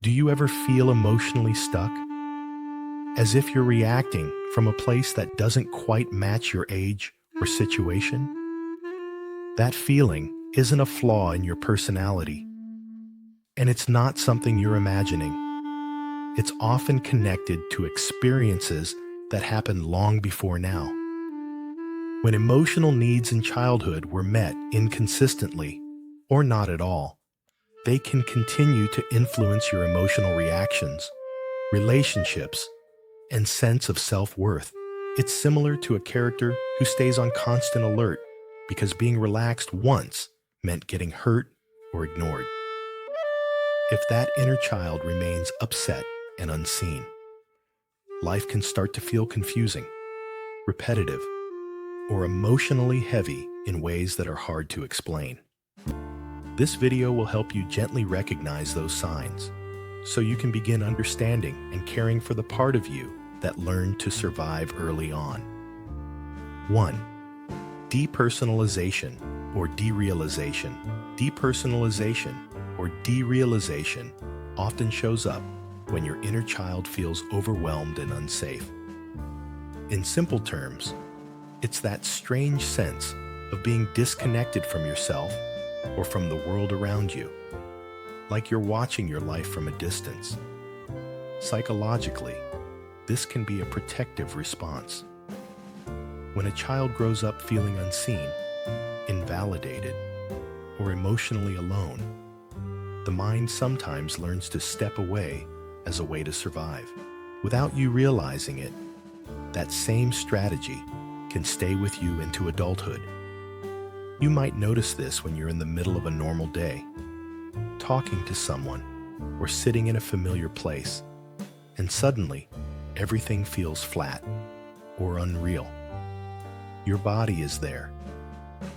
Do you ever feel emotionally stuck? As if you're reacting from a place that doesn't quite match your age or situation? That feeling isn't a flaw in your personality, and it's not something you're imagining. It's often connected to experiences that happened long before now. When emotional needs in childhood were met inconsistently or not at all, they can continue to influence your emotional reactions, relationships, and sense of self-worth. It's similar to a character who stays on constant alert because being relaxed once meant getting hurt or ignored. If that inner child remains upset and unseen, life can start to feel confusing, repetitive, or emotionally heavy in ways that are hard to explain. This video will help you gently recognize those signs so you can begin understanding and caring for the part of you that learned to survive early on. 1. Depersonalization or derealization. Depersonalization or derealization often shows up when your inner child feels overwhelmed and unsafe. In simple terms, it's that strange sense of being disconnected from yourself or from the world around you, like you're watching your life from a distance. Psychologically, this can be a protective response. When a child grows up feeling unseen, invalidated, or emotionally alone, the mind sometimes learns to step away as a way to survive. Without you realizing it, that same strategy can stay with you into adulthood. You might notice this when you're in the middle of a normal day, talking to someone, or sitting in a familiar place, and suddenly, everything feels flat or unreal. Your body is there,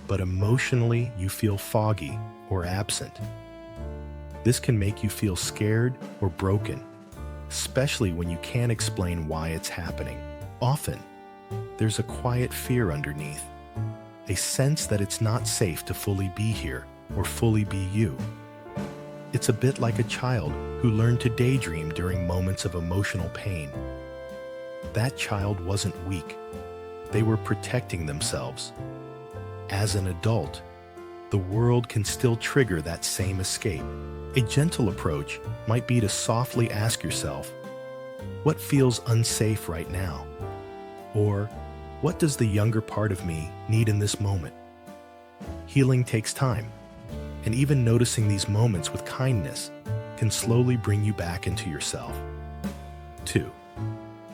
but emotionally you feel foggy or absent. This can make you feel scared or broken, especially when you can't explain why it's happening. Often, there's a quiet fear underneath, a sense that it's not safe to fully be here or fully be you. It's a bit like a child who learned to daydream during moments of emotional pain. That child wasn't weak. They were protecting themselves. As an adult, the world can still trigger that same escape. A gentle approach might be to softly ask yourself, what feels unsafe right now? Or, what does the younger part of me need in this moment? Healing takes time, and even noticing these moments with kindness can slowly bring you back into yourself. 2.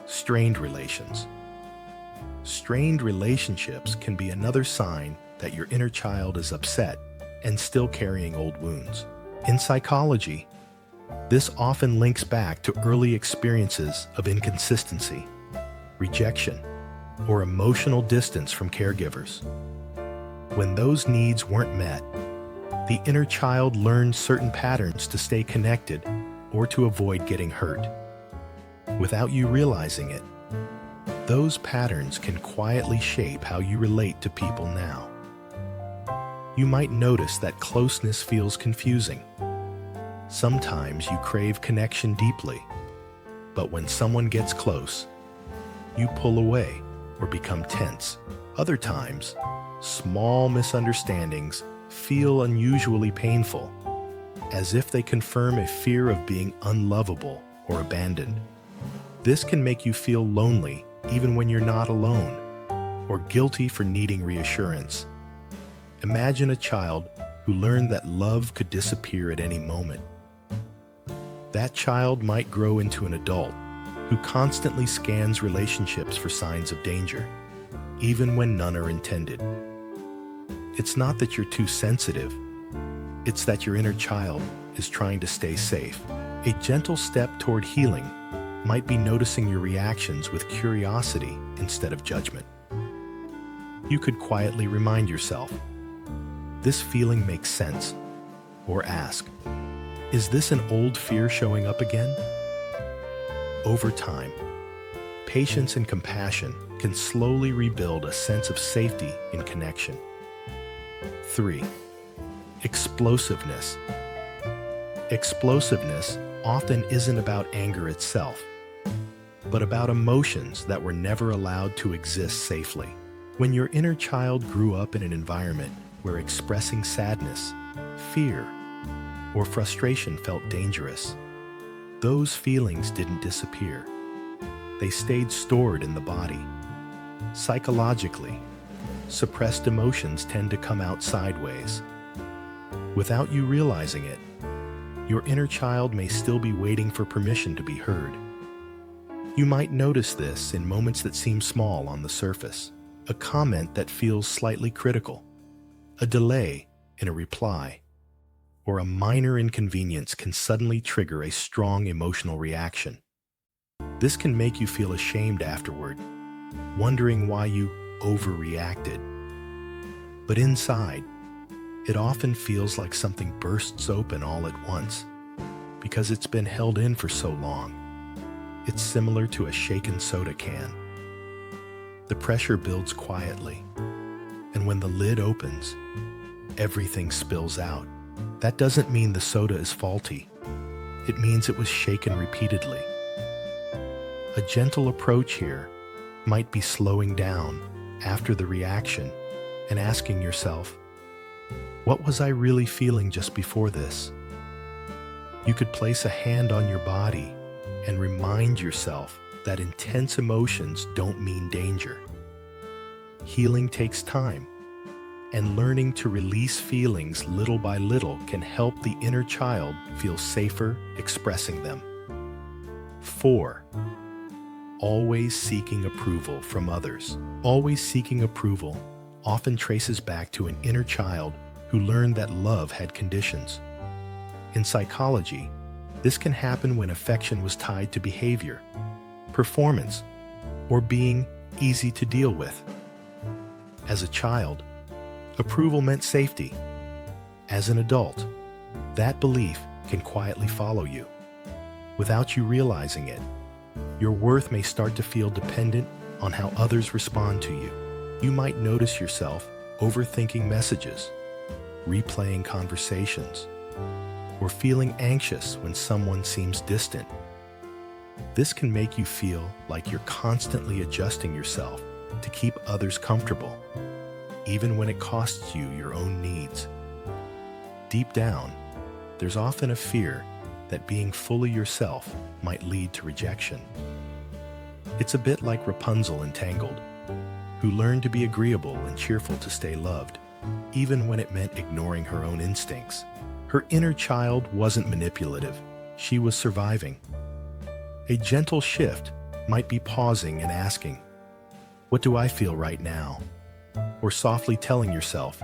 Strained relations. Strained relationships can be another sign that your inner child is upset and still carrying old wounds. In psychology, this often links back to early experiences of inconsistency, rejection, or emotional distance from caregivers. When those needs weren't met, the inner child learned certain patterns to stay connected or to avoid getting hurt. Without you realizing it, those patterns can quietly shape how you relate to people now. You might notice that closeness feels confusing. Sometimes you crave connection deeply, but when someone gets close, you pull away or become tense. Other times, small misunderstandings feel unusually painful, as if they confirm a fear of being unlovable or abandoned. This can make you feel lonely even when you're not alone, or guilty for needing reassurance. Imagine a child who learned that love could disappear at any moment. That child might grow into an adult who constantly scans relationships for signs of danger, even when none are intended. It's not that you're too sensitive, it's that your inner child is trying to stay safe. A gentle step toward healing might be noticing your reactions with curiosity instead of judgment. You could quietly remind yourself, this feeling makes sense, or ask, is this an old fear showing up again? Over time, patience and compassion can slowly rebuild a sense of safety and connection. 3. Explosiveness. Explosiveness often isn't about anger itself, but about emotions that were never allowed to exist safely. When your inner child grew up in an environment where expressing sadness, fear, or frustration felt dangerous, those feelings didn't disappear. They stayed stored in the body. Psychologically, suppressed emotions tend to come out sideways. Without you realizing it, your inner child may still be waiting for permission to be heard. You might notice this in moments that seem small on the surface. A comment that feels slightly critical, a delay in a reply, or a minor inconvenience can suddenly trigger a strong emotional reaction. This can make you feel ashamed afterward, wondering why you overreacted. But inside, it often feels like something bursts open all at once because it's been held in for so long. It's similar to a shaken soda can. The pressure builds quietly, and when the lid opens, everything spills out. That doesn't mean the soda is faulty. It means it was shaken repeatedly. A gentle approach here might be slowing down after the reaction and asking yourself, what was I really feeling just before this? You could place a hand on your body and remind yourself that intense emotions don't mean danger. Healing takes time, and learning to release feelings little by little can help the inner child feel safer expressing them. 4. Always seeking approval from others. Always seeking approval often traces back to an inner child who learned that love had conditions. In psychology, this can happen when affection was tied to behavior, performance, or being easy to deal with. As a child, approval meant safety. As an adult, that belief can quietly follow you. Without you realizing it, your worth may start to feel dependent on how others respond to you. You might notice yourself overthinking messages, replaying conversations, or feeling anxious when someone seems distant. This can make you feel like you're constantly adjusting yourself to keep others comfortable, even when it costs you your own needs. Deep down, there's often a fear that being fully yourself might lead to rejection. It's a bit like Rapunzel in Tangled, who learned to be agreeable and cheerful to stay loved, even when it meant ignoring her own instincts. Her inner child wasn't manipulative, she was surviving. A gentle shift might be pausing and asking, what do I feel right now? Or softly telling yourself,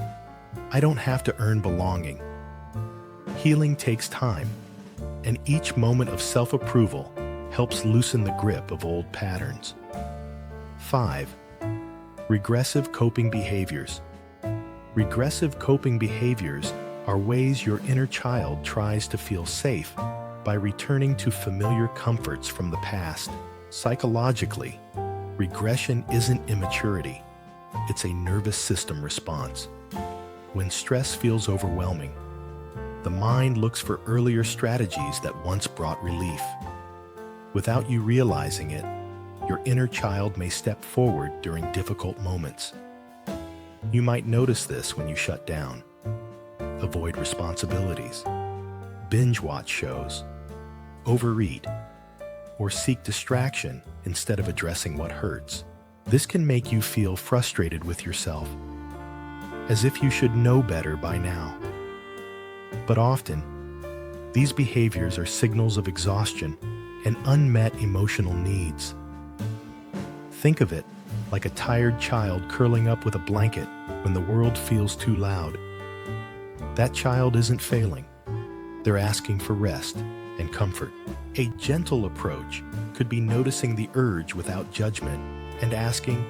I don't have to earn belonging. Healing takes time, and each moment of self-approval helps loosen the grip of old patterns. 5. Regressive coping behaviors. Regressive coping behaviors are ways your inner child tries to feel safe by returning to familiar comforts from the past. Psychologically, regression isn't immaturity. It's a nervous system response. When stress feels overwhelming, the mind looks for earlier strategies that once brought relief. Without you realizing it, your inner child may step forward during difficult moments. You might notice this when you shut down, avoid responsibilities, binge watch shows, overeat, or seek distraction instead of addressing what hurts. This can make you feel frustrated with yourself, as if you should know better by now. But often, these behaviors are signals of exhaustion and unmet emotional needs. Think of it like a tired child curling up with a blanket when the world feels too loud. That child isn't failing. They're asking for rest and comfort. A gentle approach could be noticing the urge without judgment and asking,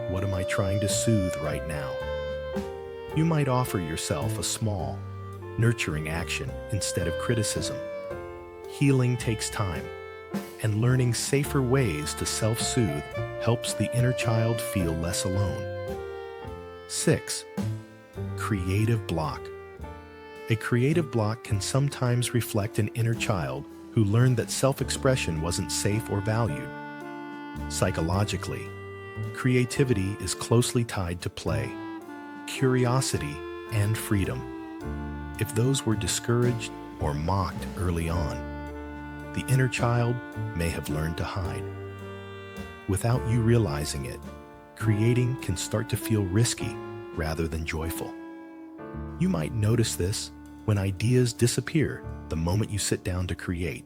what am I trying to soothe right now? You might offer yourself a small, nurturing action instead of criticism. Healing takes time, and learning safer ways to self-soothe helps the inner child feel less alone. 6. Creative block. A creative block can sometimes reflect an inner child who learned that self-expression wasn't safe or valued. Psychologically, creativity is closely tied to play, curiosity, and freedom. If those were discouraged or mocked early on, the inner child may have learned to hide. Without you realizing it, creating can start to feel risky rather than joyful. You might notice this when ideas disappear the moment you sit down to create,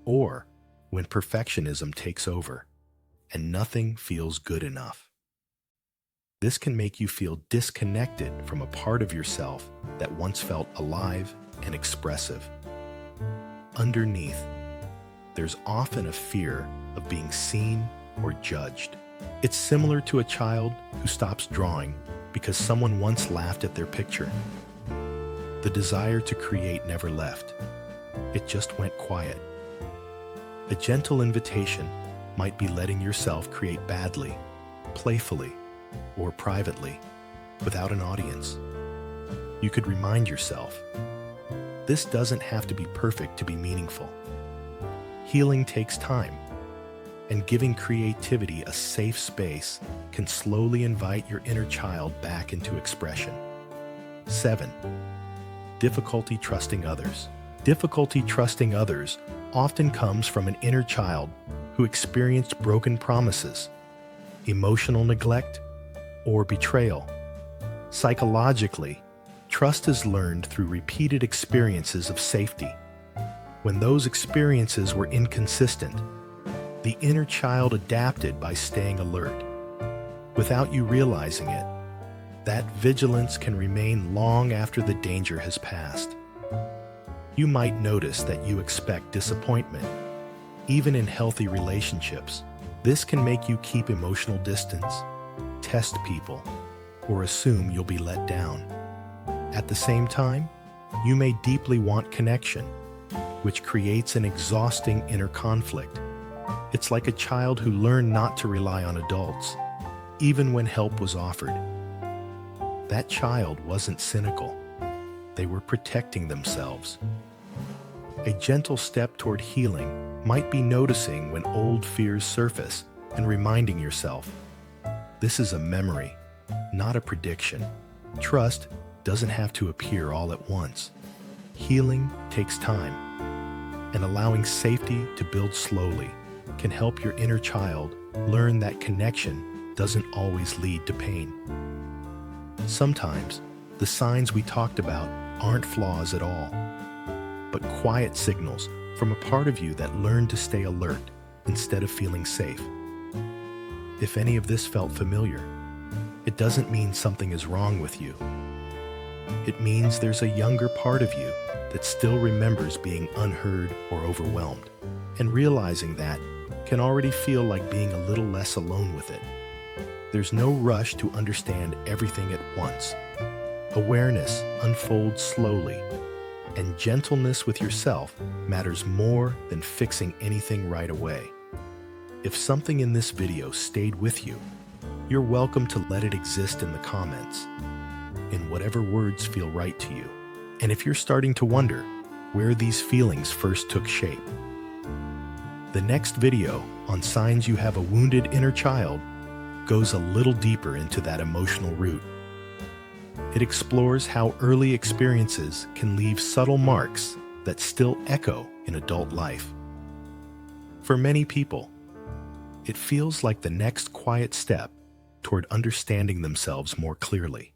or when perfectionism takes over and nothing feels good enough. This can make you feel disconnected from a part of yourself that once felt alive and expressive. Underneath, there's often a fear of being seen or judged. It's similar to a child who stops drawing because someone once laughed at their picture. The desire to create never left. It just went quiet. A gentle invitation might be letting yourself create badly, playfully, or privately, without an audience. You could remind yourself, this doesn't have to be perfect to be meaningful. Healing takes time, and giving creativity a safe space can slowly invite your inner child back into expression. 7. Difficulty trusting others. Difficulty trusting others often comes from an inner child who experienced broken promises, emotional neglect, or betrayal. Psychologically, trust is learned through repeated experiences of safety. When those experiences were inconsistent, the inner child adapted by staying alert. Without you realizing it, that vigilance can remain long after the danger has passed. You might notice that you expect disappointment, even in healthy relationships. This can make you keep emotional distance, test people, or assume you'll be let down. At the same time, you may deeply want connection, which creates an exhausting inner conflict. It's like a child who learned not to rely on adults, even when help was offered. That child wasn't cynical. They were protecting themselves. A gentle step toward healing might be noticing when old fears surface and reminding yourself, this is a memory, not a prediction. Trust doesn't have to appear all at once. Healing takes time, and allowing safety to build slowly can help your inner child learn that connection doesn't always lead to pain. Sometimes, the signs we talked about aren't flaws at all, but quiet signals from a part of you that learned to stay alert instead of feeling safe. If any of this felt familiar, it doesn't mean something is wrong with you. It means there's a younger part of you that still remembers being unheard or overwhelmed, and realizing that can already feel like being a little less alone with it. There's no rush to understand everything at once. Awareness unfolds slowly, and gentleness with yourself matters more than fixing anything right away. If something in this video stayed with you, you're welcome to let it exist in the comments, in whatever words feel right to you. And if you're starting to wonder where these feelings first took shape, the next video on signs you have a wounded inner child goes a little deeper into that emotional root. It explores how early experiences can leave subtle marks that still echo in adult life. For many people, it feels like the next quiet step toward understanding themselves more clearly.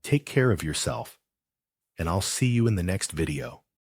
Take care of yourself, and I'll see you in the next video.